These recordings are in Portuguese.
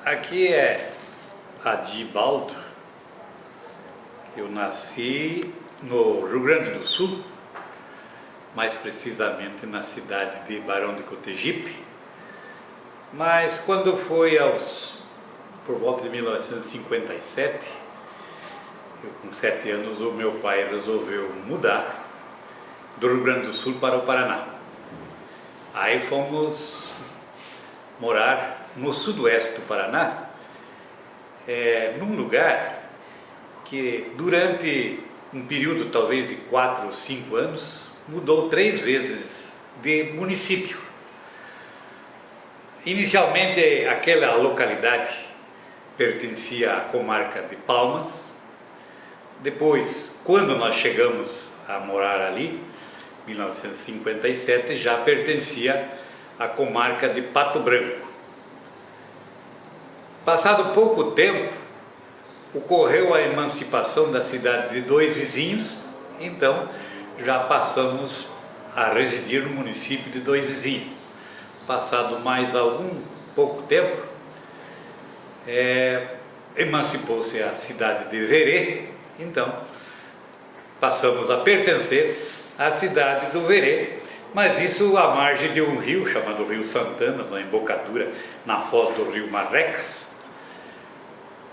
Aqui é Adibaldo. Eu nasci no Rio Grande do Sul, mais precisamente na cidade de Barão de Cotegipe. Mas quando foi por volta de 1957, com 7 anos, o meu pai resolveu mudar do Rio Grande do Sul para o Paraná. Aí fomos morar no sudoeste do Paraná, num lugar que durante um período talvez de 4 ou 5 anos mudou 3 vezes de município. Inicialmente aquela localidade pertencia à comarca de Palmas. Depois, quando nós chegamos a morar ali, em 1957, já pertencia à comarca de Pato Branco. Passado pouco tempo, ocorreu a emancipação da cidade de 2 vizinhos, então já passamos a residir no município de 2 vizinhos. Passado mais pouco tempo, emancipou-se a cidade de Verê, então passamos a pertencer à cidade do Verê, mas isso à margem de um rio chamado Rio Santana, na embocadura, na foz do rio Marrecas.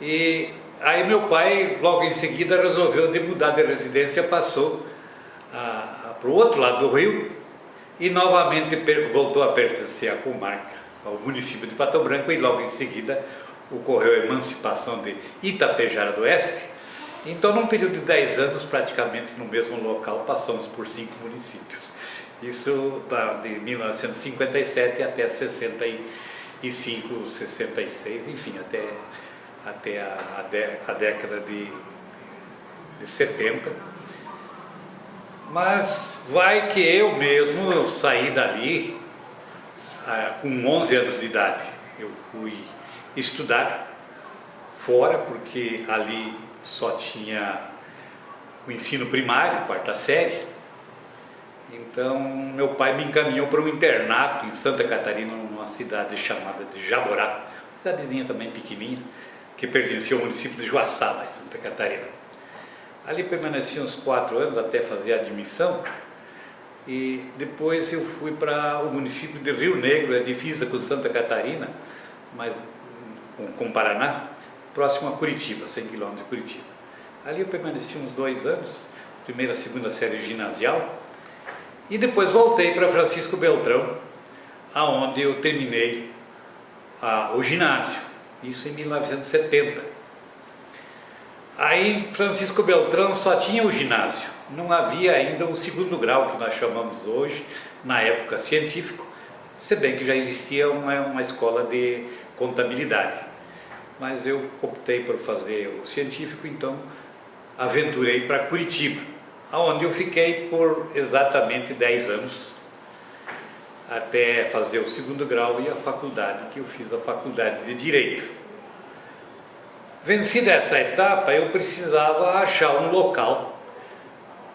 E aí meu pai, logo em seguida, resolveu de mudar de residência, passou para o outro lado do rio e novamente voltou a pertencer à comarca, ao município de Pato Branco, e logo em seguida ocorreu a emancipação de Itapejara do Oeste. Então, num período de 10 anos, praticamente no mesmo local, passamos por 5 municípios. Isso de 1957 até 65, 66, enfim, até a década de 70. Mas vai que eu mesmo saí dali com 11 anos de idade. Eu fui estudar fora, porque ali só tinha o ensino primário, 4ª série. Então meu pai me encaminhou para um internato em Santa Catarina, numa cidade chamada de Jaborá, cidadezinha também pequenininha, que pertencia ao município de Joaçaba, Santa Catarina. Ali permaneci uns 4 anos até fazer a admissão, e depois eu fui para o município de Rio Negro, divisa com Santa Catarina, mas com Paraná, próximo a Curitiba, 100 km de Curitiba. Ali eu permaneci uns 2 anos, 1ª e 2ª série ginasial, e depois voltei para Francisco Beltrão, aonde eu terminei o ginásio, isso em 1970. Aí em Francisco Beltrão só tinha o ginásio, não havia ainda o 2º grau, que nós chamamos hoje, na época científico, se bem que já existia uma escola de contabilidade. Mas eu optei por fazer o científico, então aventurei para Curitiba, onde eu fiquei por exatamente 10 anos, até fazer o 2º grau e a faculdade, que eu fiz a faculdade de Direito. Vencida essa etapa, eu precisava achar um local,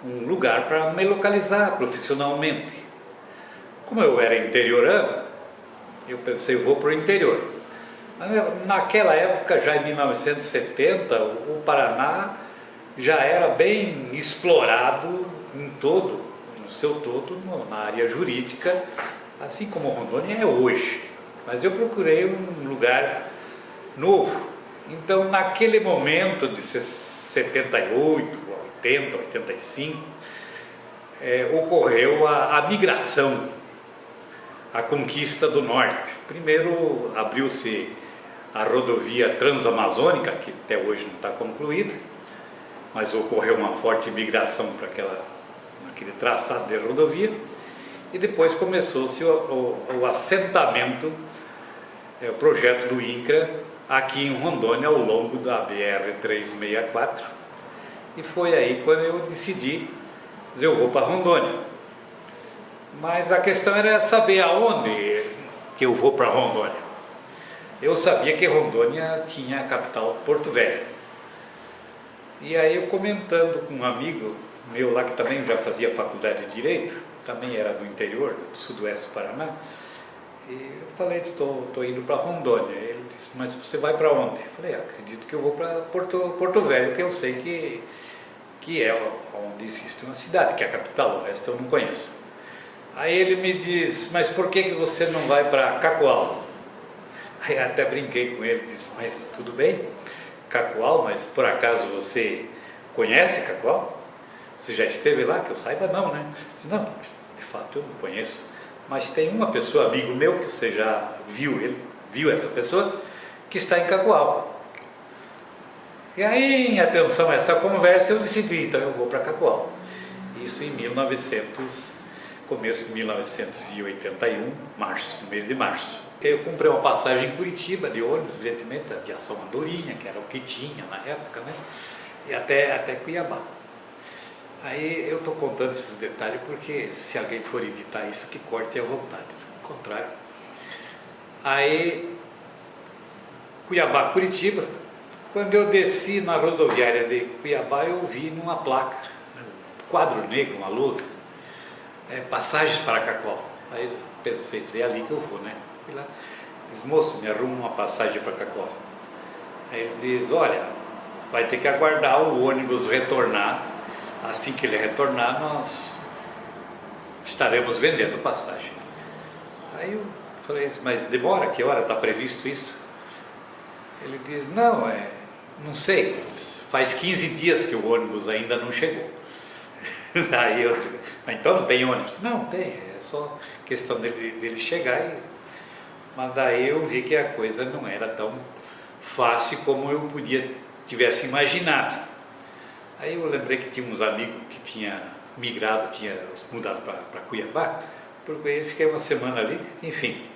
um lugar para me localizar profissionalmente. Como eu era interiorano, eu pensei, vou para o interior. Naquela época, já em 1970, o Paraná já era bem explorado no seu todo, na área jurídica, assim como Rondônia é hoje. Mas eu procurei um lugar novo. Então, naquele momento de 78, 80, 85, ocorreu a migração, a conquista do norte. Primeiro abriu-se a rodovia transamazônica, que até hoje não está concluída, mas ocorreu uma forte migração para aquele traçado de rodovia, e depois começou-se o assentamento, o projeto do INCRA, aqui em Rondônia, ao longo da BR-364, e foi aí quando eu decidi, eu vou para Rondônia. Mas a questão era saber aonde que eu vou para Rondônia. Eu sabia que Rondônia tinha a capital Porto Velho. E aí eu comentando com um amigo meu lá, que também já fazia faculdade de Direito, também era do interior, do sudoeste do Paraná, E eu falei, estou indo para Rondônia. Ele disse, mas você vai para onde? Eu falei, acredito que eu vou para Porto Velho, que eu sei que é onde existe uma cidade, que é a capital, o resto eu não conheço. Aí ele me diz, mas por que você não vai para Cacoal? Aí eu até brinquei com ele, disse, mas tudo bem, Cacoal, mas por acaso você conhece Cacoal? Você já esteve lá? Que eu saiba não, né? Eu disse, não, de fato eu não conheço, mas tem uma pessoa, amigo meu, que você já viu essa pessoa, que está em Cacoal. E aí, em atenção a essa conversa, eu decidi, então eu vou para Cacoal. Isso em começo de 1981, março, no mês de março. Eu comprei uma passagem em Curitiba, de ônibus, evidentemente, a aviação Andorinha, que era o que tinha na época, né? E até Cuiabá. Aí eu estou contando esses detalhes porque se alguém for editar isso, que corte à vontade, ao contrário. Aí, Cuiabá, Curitiba, quando eu desci na rodoviária de Cuiabá, eu vi numa placa, um quadro negro, uma lousa, passagens para Cacoal. Aí eu pensei, é ali que eu vou, né? Fui lá, diz, moço, me arruma uma passagem para Cacoal. Aí ele diz, olha, vai ter que aguardar o ônibus retornar. Assim que ele retornar, nós estaremos vendendo passagem. Aí eu falei, mas demora? Que hora está previsto isso? Ele diz, não sei, faz 15 dias que o ônibus ainda não chegou. Aí eu digo, mas então não tem ônibus? Não, tem, é só questão dele chegar. Mas daí eu vi que a coisa não era tão fácil como eu tivesse imaginado. Aí eu lembrei que tinha uns amigos que tinha migrado, tinha mudado para Cuiabá, porque eu fiquei uma semana ali, enfim.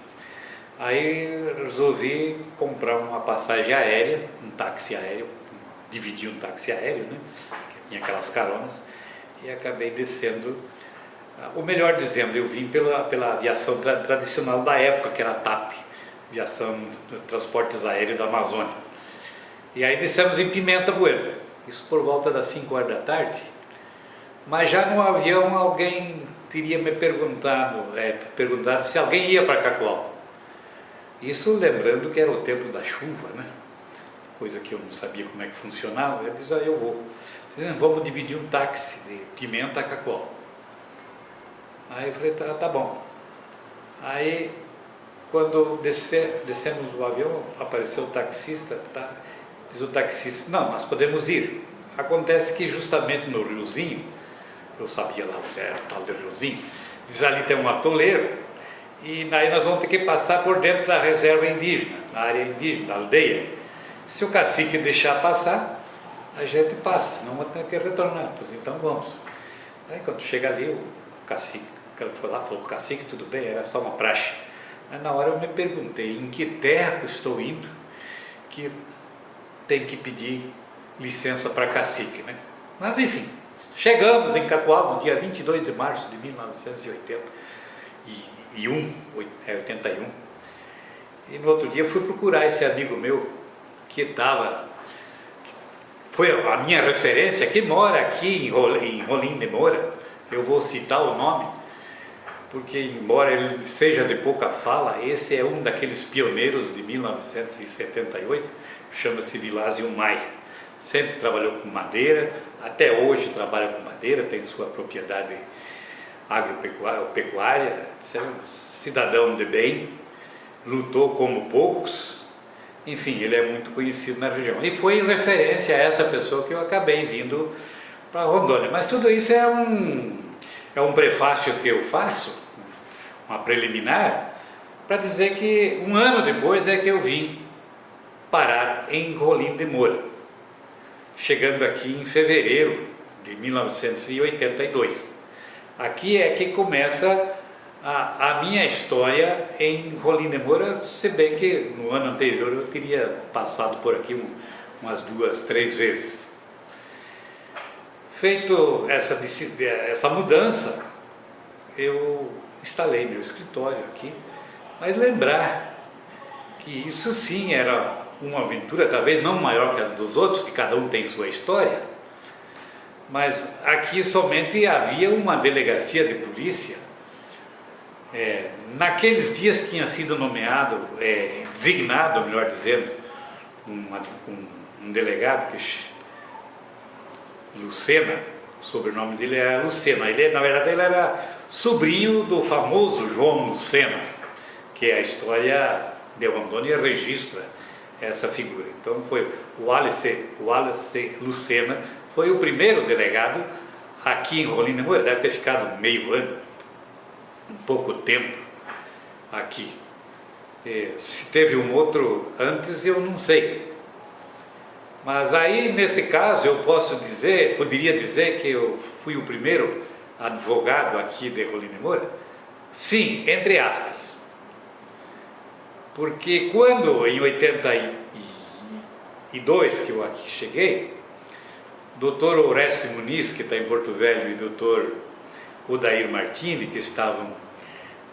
Aí resolvi comprar uma passagem aérea, um táxi aéreo, dividi um táxi aéreo, né? Que tinha aquelas caronas, e acabei descendo, ou melhor dizendo, eu vim pela aviação tradicional da época, que era a TAP, Aviação de Transportes Aéreos da Amazônia. E aí descemos em Pimenta Bueno. Isso por volta das 5 horas da tarde, mas já no avião alguém teria me perguntado se alguém ia para Cacoal. Isso lembrando que era o tempo da chuva, né? Coisa que eu não sabia como é que funcionava. Eu disse, eu vou. Vamos dividir um táxi de Pimenta a Cacoal. Aí eu falei, tá bom. Aí, quando descemos do avião, apareceu o taxista, tá? Diz o taxista, não, nós podemos ir. Acontece que justamente no riozinho, eu sabia lá onde era o tal do riozinho, diz ali tem um atoleiro, e daí nós vamos ter que passar por dentro da reserva indígena, na área indígena, da aldeia. Se o cacique deixar passar, a gente passa, senão vamos ter que retornar. Pois então vamos. Aí quando chega ali, o cacique, que ele foi lá, falou, cacique, tudo bem, era só uma praxe. Mas na hora eu me perguntei, em que terra eu estou indo, que tem que pedir licença para cacique, né? Mas enfim, chegamos em Cacoal no dia 22 de março de 1981. E no outro dia fui procurar esse amigo meu que foi a minha referência, que mora aqui em Rolim de Moura. Eu vou citar o nome, porque embora ele seja de pouca fala, esse é um daqueles pioneiros de 1978, chama-se Vilásio Maia. Sempre trabalhou com madeira, até hoje trabalha com madeira, tem sua propriedade agropecuária, é um cidadão de bem, lutou como poucos, enfim, ele é muito conhecido na região. E foi em referência a essa pessoa que eu acabei vindo para Rondônia. Mas tudo isso é um prefácio que eu faço, uma preliminar, para dizer que um ano depois é que eu vim parar em Rolim de Moura, chegando aqui em fevereiro de 1982. Aqui é que começa a minha história em Rolim de Moura, se bem que no ano anterior eu teria passado por aqui umas 2, 3 vezes. Feito essa mudança, eu instalei meu escritório aqui, mas lembrar que isso sim era uma aventura, talvez não maior que a dos outros, que cada um tem sua história, mas aqui somente havia uma delegacia de polícia Naqueles dias tinha sido nomeado, designado, melhor dizendo, um delegado, Lucena, o sobrenome dele era Lucena. Na verdade, ele era sobrinho do famoso João Lucena, que a história de Rondônia registra essa figura. Então foi o Wallace Lucena, foi o primeiro delegado aqui em Rolim de Moura, deve ter ficado meio ano, pouco tempo aqui. Se teve um outro antes, eu não sei. Mas aí, nesse caso, eu poderia dizer que eu fui o primeiro advogado aqui de Rolim de Moura? Sim, entre aspas. Porque quando, em 82, que eu aqui cheguei, doutor Horácio Muniz, que está em Porto Velho, e doutor Odair Martini, que estavam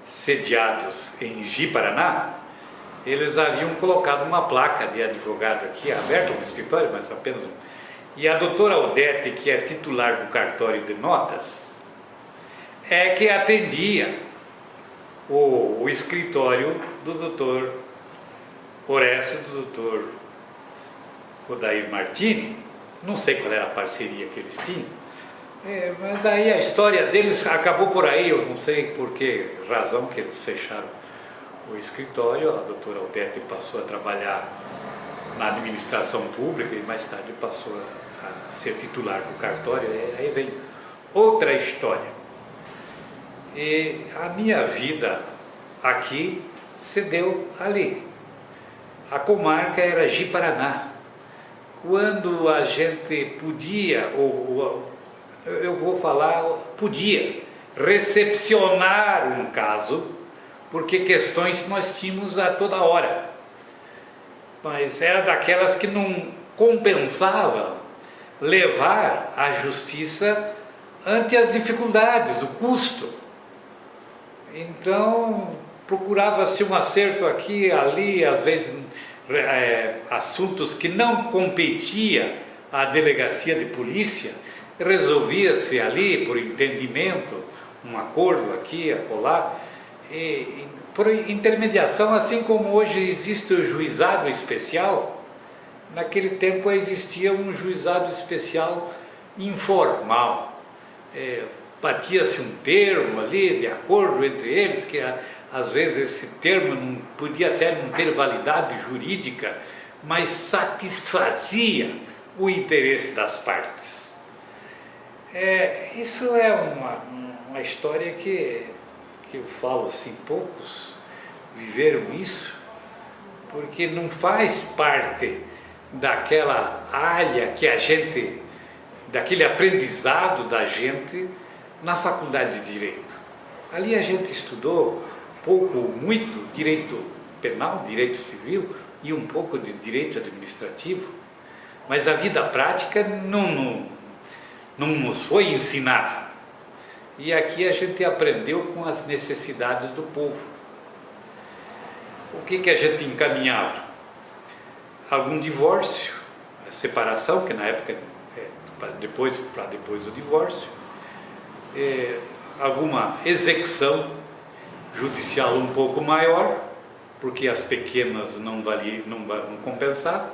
sediados em Ji-Paraná, eles haviam colocado uma placa de advogado aqui, aberto no escritório, mas apenas um. E a doutora Odete, que é titular do cartório de notas, é que atendia o escritório do doutor Horácio, do doutor Odair Martini. Não sei qual era a parceria que eles tinham, mas aí a história deles acabou por aí. Eu não sei por que razão que eles fecharam o escritório. A doutora Odete passou a trabalhar na administração pública e mais tarde passou a ser titular do cartório. Aí vem outra história. E a minha vida aqui se deu ali. A comarca era Ji-Paraná. Quando a gente podia, podia recepcionar um caso, porque questões nós tínhamos a toda hora. Mas era daquelas que não compensava levar a justiça ante as dificuldades, o custo. Então, procurava-se um acerto aqui, ali, às vezes assuntos que não competia à delegacia de polícia, resolvia-se ali por entendimento, um acordo aqui, acolá, e por intermediação, assim como hoje existe o juizado especial, naquele tempo existia um juizado especial informal. Batia-se um termo ali, de acordo entre eles, que às vezes esse termo não podia até não ter validade jurídica, mas satisfazia o interesse das partes. Isso é uma história que eu falo assim, poucos viveram isso, porque não faz parte daquela área que daquele aprendizado da gente na faculdade de Direito. Ali a gente estudou pouco ou muito direito penal, direito civil e um pouco de direito administrativo, mas a vida prática não nos foi ensinada. E aqui a gente aprendeu com as necessidades do povo. O que a gente encaminhava? Algum divórcio, separação, que na época depois do divórcio, alguma execução judicial um pouco maior, porque as pequenas não compensavam,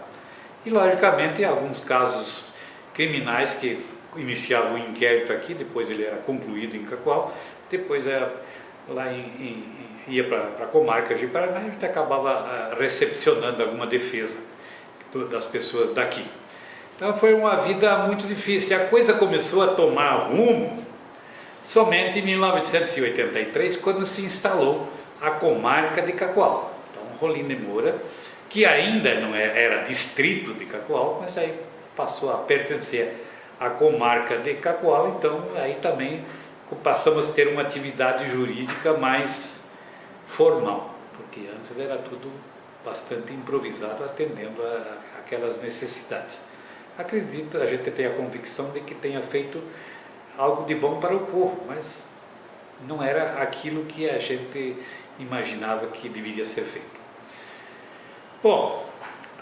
e logicamente alguns casos criminais que iniciavam um inquérito aqui, depois ele era concluído em Cacoal, depois ia para a comarca de Paraná, e a gente acabava recepcionando alguma defesa das pessoas daqui. Então foi uma vida muito difícil. A coisa começou a tomar rumo somente em 1983, quando se instalou a comarca de Cacoal. Então, Rolim de Moura, que ainda não era distrito de Cacoal, mas aí passou a pertencer à comarca de Cacoal. Então aí também passamos a ter uma atividade jurídica mais formal, porque antes era tudo bastante improvisado, atendendo aquelas necessidades. Acredito, a gente tem a convicção de que tenha feito algo de bom para o povo, mas não era aquilo que a gente imaginava que deveria ser feito. Bom,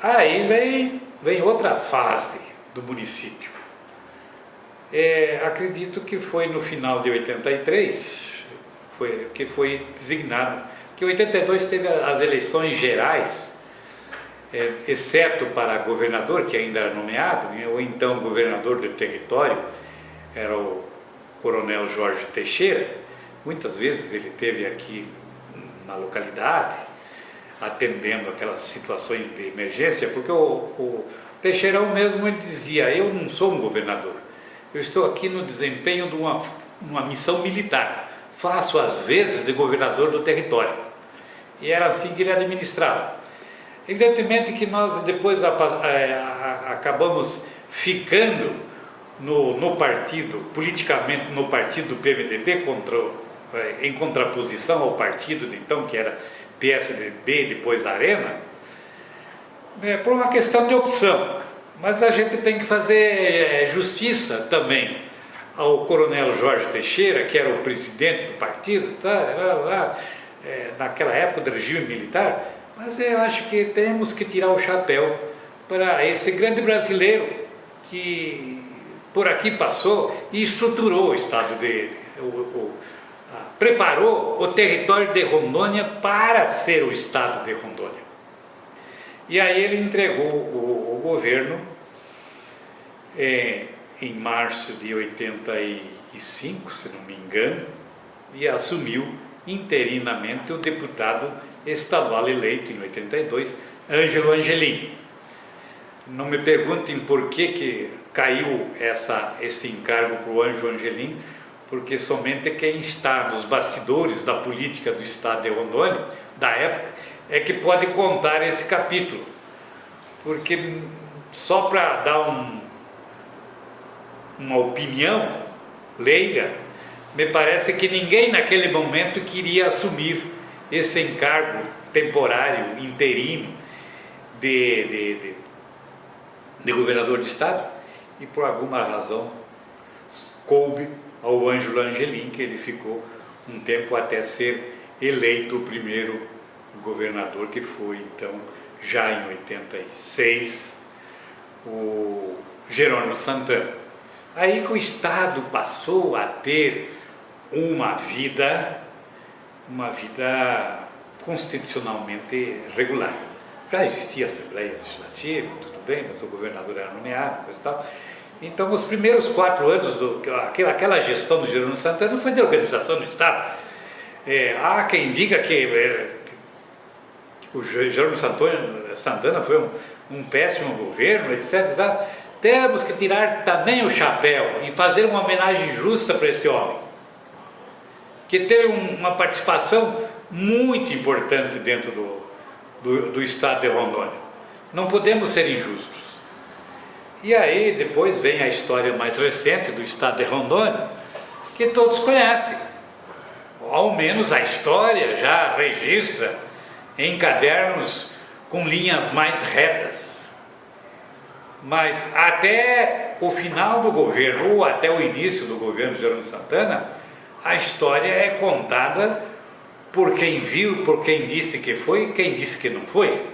aí vem outra fase do município. Acredito que foi no final de 83, que foi designado. Que em 82 teve as eleições gerais, exceto para governador, que ainda era nomeado, né, ou então governador do território, era o coronel Jorge Teixeira. Muitas vezes ele esteve aqui na localidade, atendendo aquelas situações de emergência, porque o Teixeirão mesmo ele dizia: eu não sou um governador, eu estou aqui no desempenho de uma missão militar, faço às vezes de governador do território. E era assim que ele administrava. Evidentemente que nós depois acabamos ficando no partido, politicamente no partido do PMDB, em contraposição ao partido de então, que era PSDB, depois Arena, por uma questão de opção. Mas a gente tem que fazer justiça também ao coronel Jorge Teixeira, que era o presidente do partido, naquela época do regime militar. Mas eu acho que temos que tirar o chapéu para esse grande brasileiro que por aqui passou e estruturou o estado dele, preparou o território de Rondônia para ser o estado de Rondônia. E aí ele entregou o governo em março de 85, se não me engano, e assumiu interinamente o deputado estadual eleito em 82, Ângelo Angelim. Não me perguntem por que caiu esse encargo para o Ângelo Angelim, porque somente quem está nos bastidores da política do estado de Rondônia, da época, é que pode contar esse capítulo. Porque só para dar uma opinião leiga, me parece que ninguém naquele momento queria assumir esse encargo temporário, interino, de governador de estado, e por alguma razão coube ao Ângelo Angelim, que ele ficou um tempo até ser eleito o primeiro governador, que foi então, já em 86, o Jerônimo Santana. Aí que o estado passou a ter uma vida constitucionalmente regular. Já existia Assembleia Legislativa, tudo bem, mas o governador era nomeado, coisa e tal. Então, os primeiros 4 anos, aquela gestão do Jerônimo Santana não foi de organização do Estado. Há quem diga que o Jerônimo Santana foi um péssimo governo, etc. Tá? Temos que tirar também o chapéu e fazer uma homenagem justa para esse homem, que teve uma participação muito importante dentro do estado de Rondônia. Não podemos ser injustos. E aí depois vem a história mais recente do estado de Rondônia, que todos conhecem. Ao menos a história já registra em cadernos com linhas mais retas. Mas até o final do governo, ou até o início do governo de Jerônimo Santana, a história é contada por quem viu, por quem disse que foi e quem disse que não foi.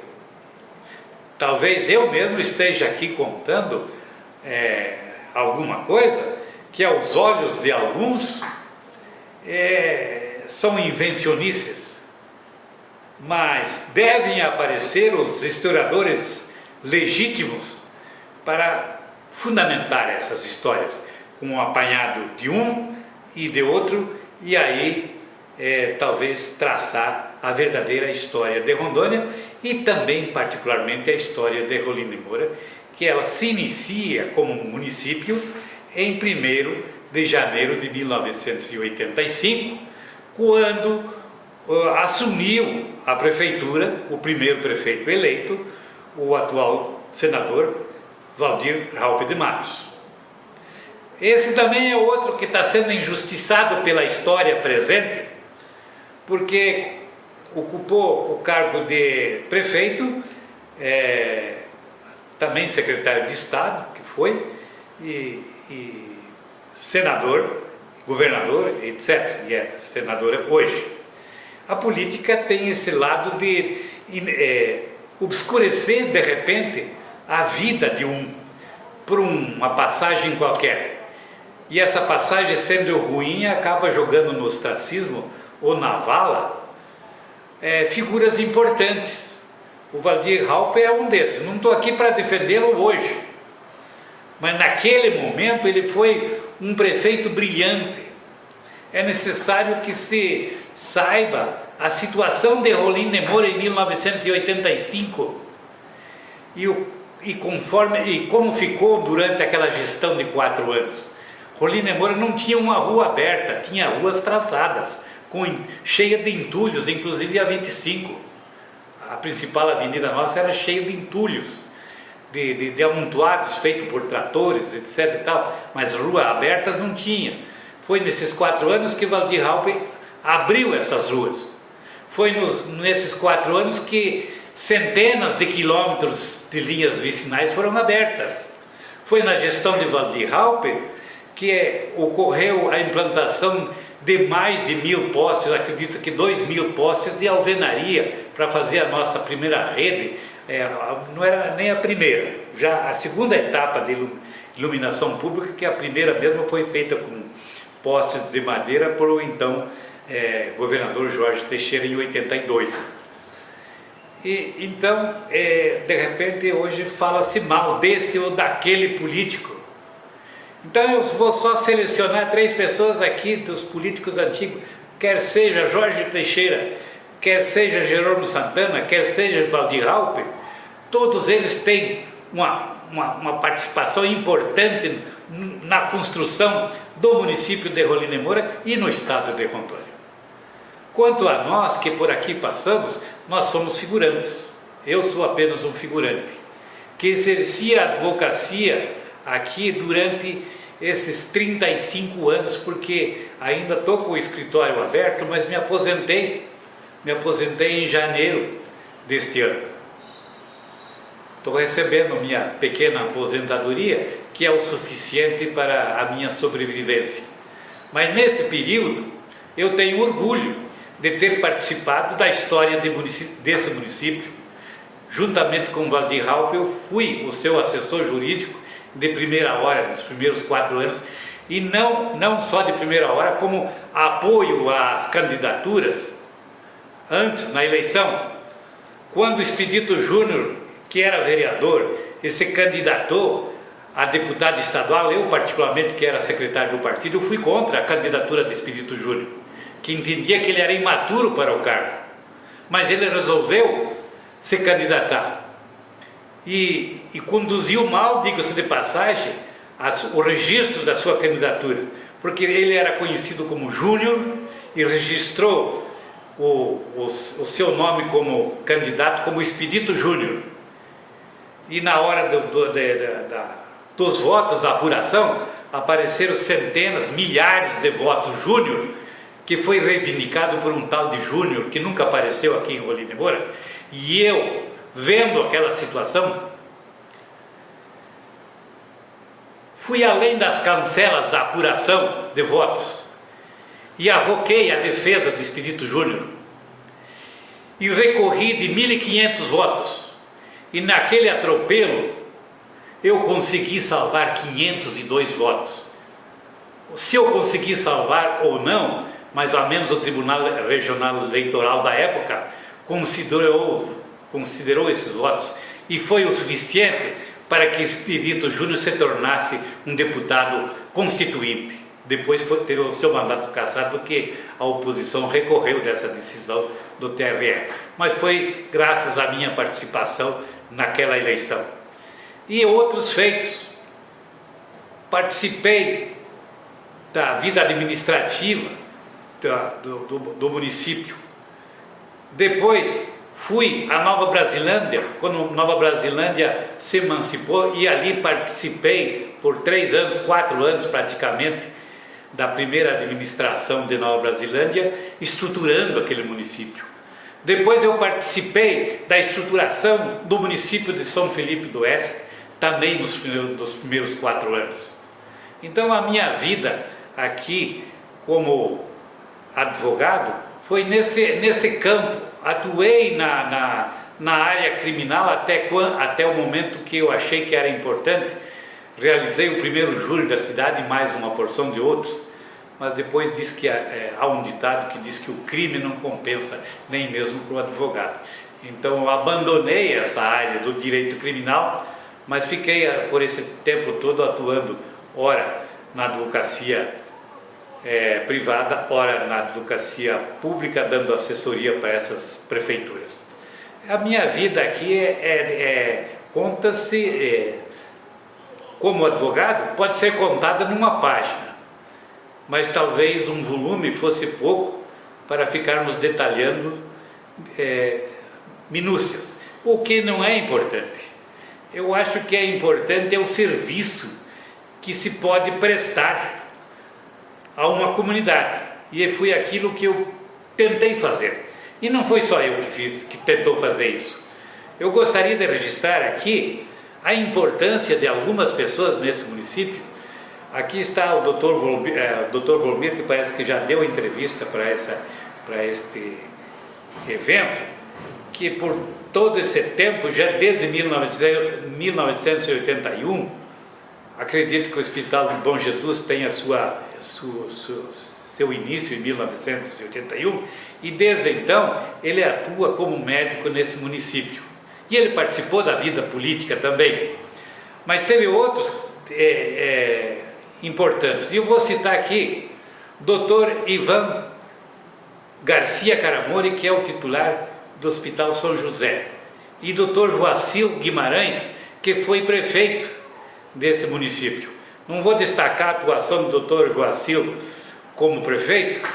Talvez eu mesmo esteja aqui contando alguma coisa que aos olhos de alguns são invencionices, mas devem aparecer os historiadores legítimos para fundamentar essas histórias, com um apanhado de um e de outro, e aí talvez traçar a verdadeira história de Rondônia e também particularmente a história de Rolim de Moura, que ela se inicia como município em 1º de janeiro de 1985, quando assumiu a prefeitura o primeiro prefeito eleito, o atual senador Valdir Raupp de Matos. Esse também é outro que está sendo injustiçado pela história presente, porque ocupou o cargo de prefeito, também secretário de Estado, que foi, e senador, governador, etc. E é senadora hoje. A política tem esse lado de obscurecer, de repente, a vida de por uma passagem qualquer. E essa passagem, sendo ruim, acaba jogando no ostracismo ou na vala, figuras importantes. O Waldir Raupp é um desses. Não estou aqui para defendê-lo hoje, mas naquele momento ele foi um prefeito brilhante. É necessário que se saiba a situação de Rolim de Moura em 1985 e como ficou durante aquela gestão de 4 anos. Rolim de Moura não tinha uma rua aberta, tinha ruas traçadas, cheia de entulhos, inclusive a 25. A principal avenida nossa era cheia de entulhos, de amontoados feitos por tratores, etc. e tal, mas ruas abertas não tinha. Foi nesses 4 anos que Waldir Raupp abriu essas ruas. Foi nesses 4 anos que centenas de quilômetros de linhas vicinais foram abertas. Foi na gestão de Waldir Raupp que ocorreu a implantação de mais de 1.000 postes, acredito que 2.000 postes de alvenaria para fazer a nossa primeira rede. Não era nem a primeira, já a segunda etapa de iluminação pública, que a primeira mesmo foi feita com postes de madeira por o então governador Jorge Teixeira em 82. Então, de repente, hoje fala-se mal desse ou daquele político. Então eu vou só selecionar 3 pessoas aqui dos políticos antigos, quer seja Jorge Teixeira, quer seja Jerônimo Santana, quer seja Waldir Raupp. Todos eles têm uma participação importante na construção do município de Rolim de Moura e no estado de Rondônia. Quanto a nós que por aqui passamos, nós somos figurantes. Eu sou apenas um figurante, que exercia a advocacia aqui durante esses 35 anos, porque ainda estou com o escritório aberto, mas me aposentei em janeiro deste ano. Estou recebendo minha pequena aposentadoria, que é o suficiente para a minha sobrevivência. Mas nesse período, eu tenho orgulho de ter participado da história desse município. Juntamente com Waldir Raupp, eu fui o seu assessor jurídico de primeira hora, nos primeiros 4 anos, e não só de primeira hora, como apoio às candidaturas antes, na eleição. Quando o Expedito Júnior, que era vereador, e se candidatou a deputado estadual, eu particularmente, que era secretário do partido, eu fui contra a candidatura do Expedito Júnior, que entendia que ele era imaturo para o cargo, mas ele resolveu se candidatar e conduziu mal, diga-se de passagem, o registro da sua candidatura, porque ele era conhecido como Júnior e registrou o seu nome como candidato como Expedito Júnior. E na hora dos votos da apuração, apareceram centenas, milhares de votos Júnior, que foi reivindicado por um tal de Júnior, que nunca apareceu aqui em Rolim de Moura. E eu, vendo aquela situação, fui além das cancelas da apuração de votos e avoquei a defesa do Expedito Júnior e recorri de 1.500 votos. E naquele atropelo, eu consegui salvar 502 votos. Se eu consegui salvar ou não, mais ou menos o Tribunal Regional Eleitoral da época considerou esses votos e foi o suficiente para que Expedito Júnior se tornasse um deputado constituinte. Depois teve o seu mandato cassado, porque a oposição recorreu dessa decisão do TRE. Mas foi graças à minha participação naquela eleição. E outros feitos. Participei da vida administrativa do município. Depois fui a Nova Brasilândia, quando Nova Brasilândia se emancipou, e ali participei por 3 anos, 4 anos praticamente, da primeira administração de Nova Brasilândia, estruturando aquele município. Depois eu participei da estruturação do município de São Felipe do Oeste, também nos primeiros 4 anos. Então a minha vida aqui como advogado foi nesse campo. Atuei na área criminal até o momento que eu achei que era importante. Realizei o primeiro júri da cidade, mais uma porção de outros, mas depois diz que há um ditado que diz que o crime não compensa nem mesmo para o advogado. Então eu abandonei essa área do direito criminal, mas fiquei por esse tempo todo atuando, ora na advocacia privada, ora na advocacia pública, dando assessoria para essas prefeituras. A minha vida aqui conta-se, como advogado, pode ser contada numa página, mas talvez um volume fosse pouco para ficarmos detalhando minúcias, o que não é importante. Eu acho que é importante o serviço que se pode prestar a uma comunidade, e foi aquilo que eu tentei fazer. E não foi só eu que tentou fazer isso. Eu gostaria de registrar aqui a importância de algumas pessoas nesse município. Aqui está o Dr. Volmir, que parece que já deu entrevista para este evento, que por todo esse tempo, já desde 1981, acredito que o Hospital de Bom Jesus tenha seu início em 1981, e desde então ele atua como médico nesse município. E ele participou da vida política também, mas teve outros importantes. E eu vou citar aqui Dr. Ivan Garcia Caramori, que é o titular do Hospital São José, e Dr. Joacil Guimarães, que foi prefeito desse município. Não vou destacar a atuação do Dr. Joacil como prefeito,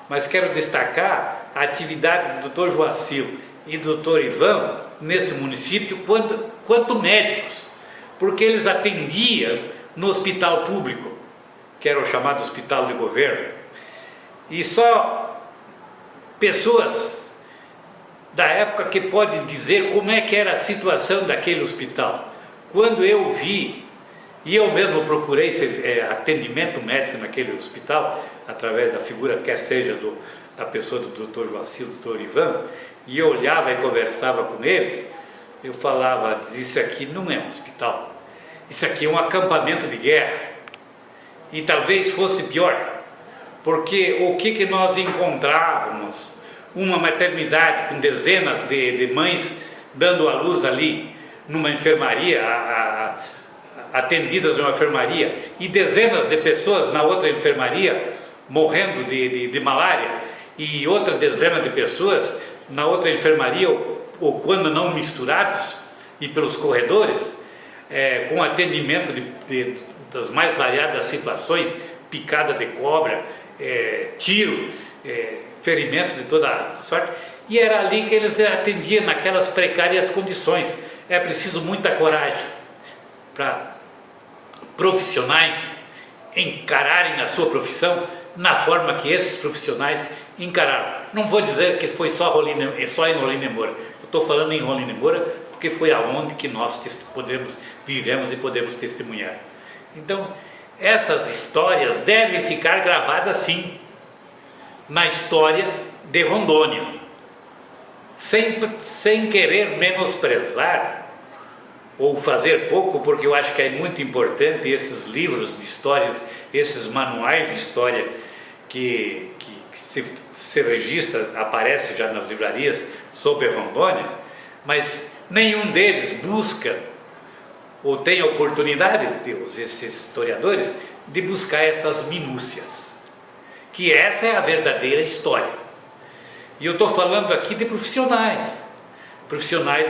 mas quero destacar a atividade do Dr. Joacil e do Dr. Ivan nesse município quanto médicos, porque eles atendiam no hospital público, que era o chamado hospital de governo, e só pessoas da época que podem dizer como é que era a situação daquele hospital. Quando eu vi, e eu mesmo procurei atendimento médico naquele hospital, através da figura, quer seja da pessoa do Dr. Joacil, do Dr. Ivan, e eu olhava e conversava com eles, eu falava, isso aqui não é um hospital, isso aqui é um acampamento de guerra, e talvez fosse pior, porque o que nós encontrávamos? Uma maternidade com dezenas de mães dando à luz ali, numa enfermaria, atendidas numa enfermaria, e dezenas de pessoas na outra enfermaria morrendo de malária, e outra dezena de pessoas na outra enfermaria, ou quando não misturados, e pelos corredores, com atendimento das mais variadas situações, picada de cobra, tiro, ferimentos de toda a sorte, e era ali que eles atendiam naquelas precárias condições. É preciso muita coragem para profissionais encararem a sua profissão na forma que esses profissionais encararam. Não vou dizer que foi só em Rolim Moura, eu estou falando em Rolim Moura porque foi aonde que nós vivemos e podemos testemunhar. Então, essas histórias devem ficar gravadas sim na história de Rondônia, sem querer menosprezar ou fazer pouco, porque eu acho que é muito importante esses livros de histórias, esses manuais de história que se registra, aparece já nas livrarias sobre Rondônia, mas nenhum deles busca ou tem a oportunidade, esses historiadores, de buscar essas minúcias, que essa é a verdadeira história. E eu estou falando aqui de profissionais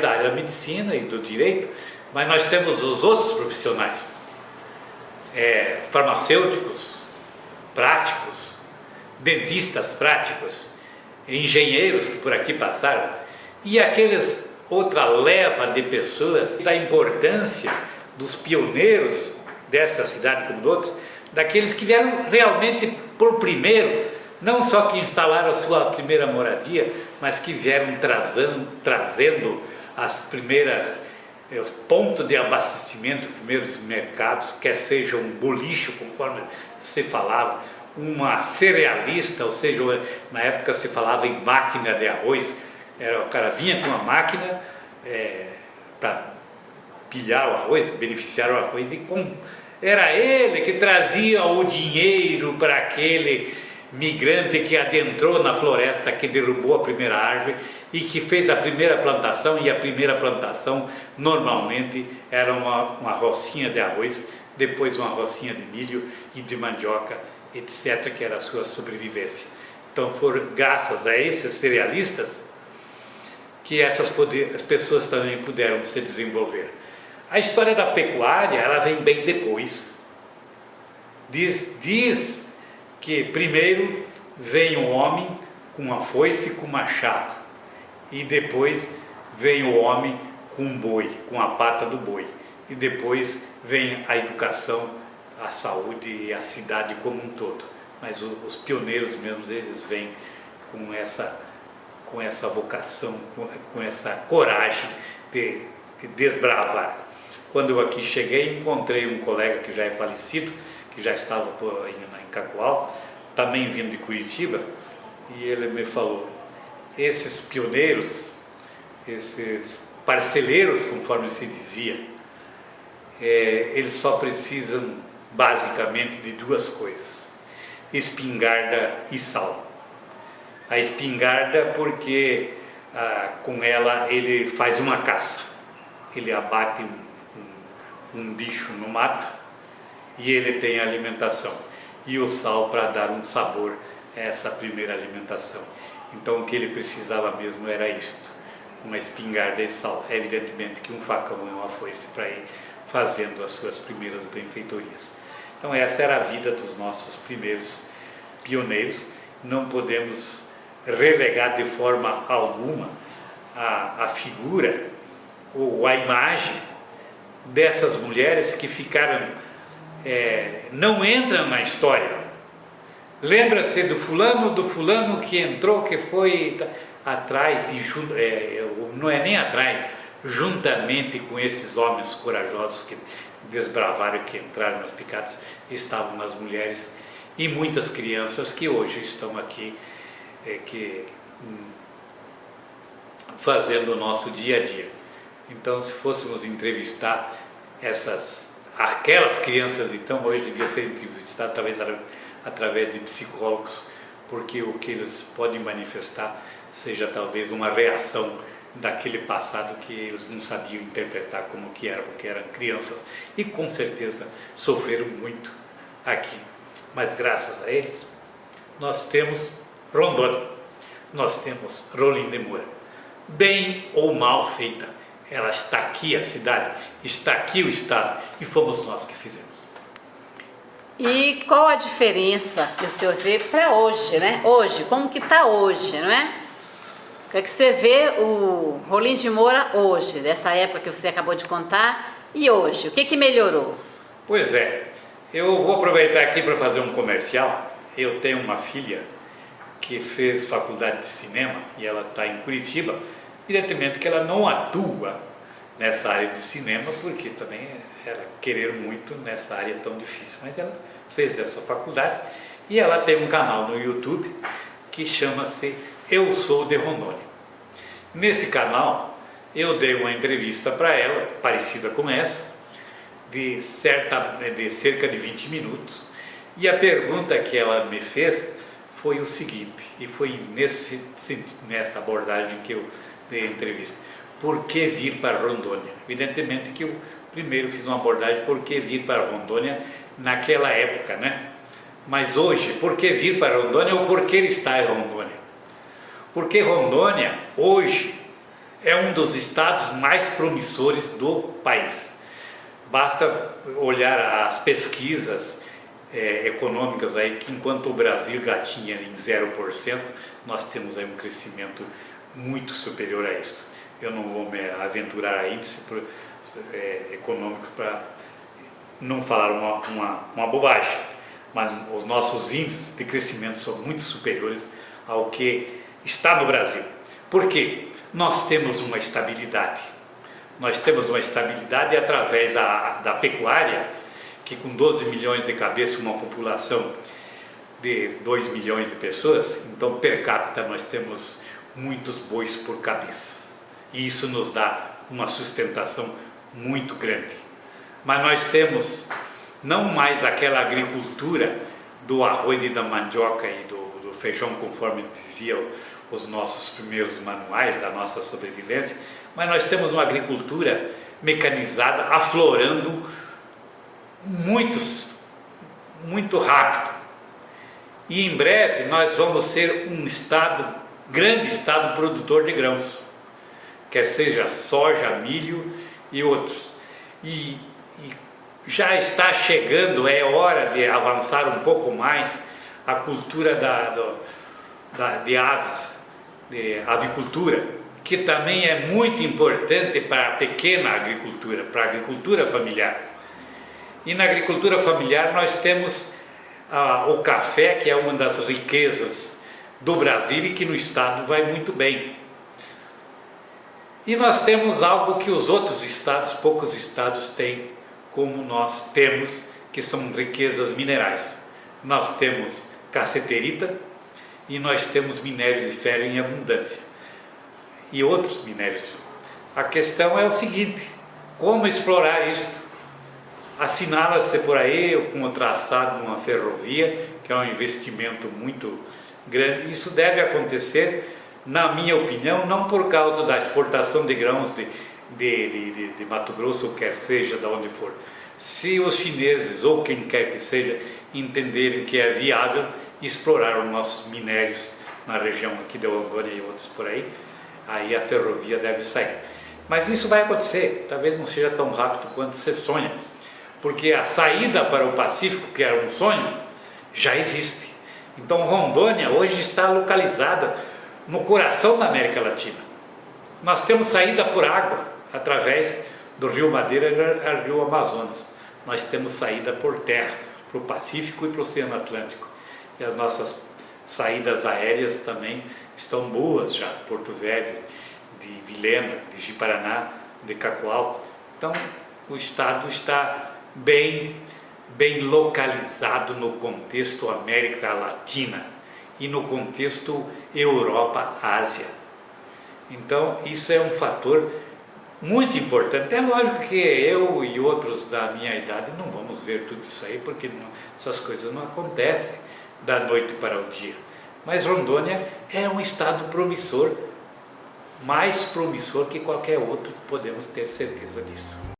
da área da medicina e do direito, mas nós temos os outros profissionais, farmacêuticos, práticos, dentistas práticos, engenheiros que por aqui passaram, e aqueles outra leva de pessoas, da importância dos pioneiros dessa cidade como de outros, daqueles que vieram realmente por primeiro, não só que instalaram a sua primeira moradia, mas que vieram trazendo as primeiras pontos de abastecimento, primeiros mercados, quer seja um bolicho, conforme se falava, uma cerealista, ou seja, na época se falava em máquina de arroz, o cara vinha com uma máquina para pilhar o arroz, beneficiar o arroz, e Era ele que trazia o dinheiro para aquele migrante que adentrou na floresta, que derrubou a primeira árvore e que fez a primeira plantação, e a primeira plantação normalmente era uma rocinha de arroz, depois uma rocinha de milho e de mandioca, etc., que era a sua sobrevivência. Então foram graças a esses cerealistas que as pessoas também puderam se desenvolver. A história da pecuária, ela vem bem depois. Diz que primeiro vem o homem com uma foice e com um machado, e depois vem o homem com um boi, com a pata do boi, e depois vem a educação, a saúde e a cidade como um todo. Mas os pioneiros mesmos, eles vêm com essa vocação, com essa coragem de desbravar. Quando eu aqui cheguei, encontrei um colega que já é falecido, que já estava em Cacoal, também vindo de Curitiba, e ele me falou: esses pioneiros, esses parceleiros, conforme se dizia, eles só precisam basicamente de duas coisas: espingarda e sal. A espingarda porque com ela ele faz uma caça, ele abate um bicho no mato e ele tem a alimentação, e o sal para dar um sabor a essa primeira alimentação. Então o que ele precisava mesmo era isto, uma espingarda e sal. Evidentemente que um facão e uma foice para ir fazendo as suas primeiras benfeitorias. Então essa era a vida dos nossos primeiros pioneiros. Não podemos relegar de forma alguma a figura ou a imagem dessas mulheres que ficaram, não entram na história. Lembra-se do fulano que entrou, que foi atrás, não é nem atrás, juntamente com esses homens corajosos que desbravaram, que entraram nas picadas, estavam as mulheres e muitas crianças que hoje estão aqui fazendo o nosso dia a dia. Então, se fôssemos entrevistar aquelas crianças, então hoje devia ser entrevistado talvez através de psicólogos, porque o que eles podem manifestar seja talvez uma reação daquele passado que eles não sabiam interpretar como que era, porque eram crianças e com certeza sofreram muito aqui. Mas graças a eles nós temos Rondônia, nós temos Rolim de Moura. Bem ou mal feita, ela está aqui, a cidade, está aqui o estado, e fomos nós que fizemos. E qual a diferença que o senhor vê para hoje, né? Hoje, como que está hoje, não é? O que é que você vê o Rolim de Moura hoje, dessa época que você acabou de contar, e hoje? O que que melhorou? Pois é, eu vou aproveitar aqui para fazer um comercial. Eu tenho uma filha que fez faculdade de cinema e ela está em Curitiba. Evidentemente que ela não atua nessa área de cinema, porque também ela querer muito nessa área tão difícil, mas ela fez essa faculdade e ela tem um canal no YouTube que chama-se Eu Sou de Rondônia. Nesse canal eu dei uma entrevista para ela, parecida com essa, de cerca de 20 minutos, e a pergunta que ela me fez foi o seguinte, e foi nessa abordagem que eu dei a entrevista: por que vir para Rondônia? Evidentemente que eu primeiro fiz uma abordagem por que vir para Rondônia naquela época, né? Mas hoje, por que vir para Rondônia ou por que estar em Rondônia? Porque Rondônia hoje é um dos estados mais promissores do país. Basta olhar as pesquisas econômicas aí, que enquanto o Brasil gatinha em 0%, nós temos aí um crescimento muito superior a isso. Eu não vou me aventurar a índice econômico para não falar uma bobagem, mas os nossos índices de crescimento são muito superiores ao que está no Brasil. Por quê? Nós temos uma estabilidade. Nós temos uma estabilidade através da pecuária, que com 12 milhões de cabeças, uma população de 2 milhões de pessoas, então per capita nós temos muitos bois por cabeça. E isso nos dá uma sustentação muito grande. Mas nós temos não mais aquela agricultura do arroz e da mandioca e do feijão, conforme diziam os nossos primeiros manuais da nossa sobrevivência, mas nós temos uma agricultura mecanizada aflorando muito rápido. E em breve nós vamos ser um grande estado produtor de grãos, quer seja soja, milho e outros. E já está chegando, é hora de avançar um pouco mais a cultura de aves, de avicultura, que também é muito importante para a pequena agricultura, para a agricultura familiar. E na agricultura familiar nós temos o café, que é uma das riquezas do Brasil e que no estado vai muito bem. E nós temos algo que os outros estados, poucos estados têm, como nós temos, que são riquezas minerais. Nós temos cassiterita e nós temos minério de ferro em abundância e outros minérios. A questão é o seguinte: como explorar isto? Assinala-se por aí com o traçado de uma ferrovia, que é um investimento muito grande. Isso deve acontecer, na minha opinião, não por causa da exportação de grãos de Mato Grosso, quer seja de onde for. Se os chineses ou quem quer que seja entenderem que é viável explorar os nossos minérios na região aqui de Rondônia e outros por aí, aí a ferrovia deve sair. Mas isso vai acontecer, talvez não seja tão rápido quanto se sonha, porque a saída para o Pacífico, que era um sonho, já existe. Então Rondônia hoje está localizada no coração da América Latina. Nós temos saída por água, através do Rio Madeira e do Rio Amazonas. Nós temos saída por terra, para o Pacífico e para o Oceano Atlântico. E as nossas saídas aéreas também estão boas já, Porto Velho, de Vilhena, de Ji-Paraná, de Cacoal. Então o estado está bem localizado no contexto América Latina e no contexto Europa-Ásia. Então isso é um fator muito importante. É lógico que eu e outros da minha idade não vamos ver tudo isso aí, porque essas coisas não acontecem da noite para o dia. Mas Rondônia é um estado promissor, mais promissor que qualquer outro, podemos ter certeza disso.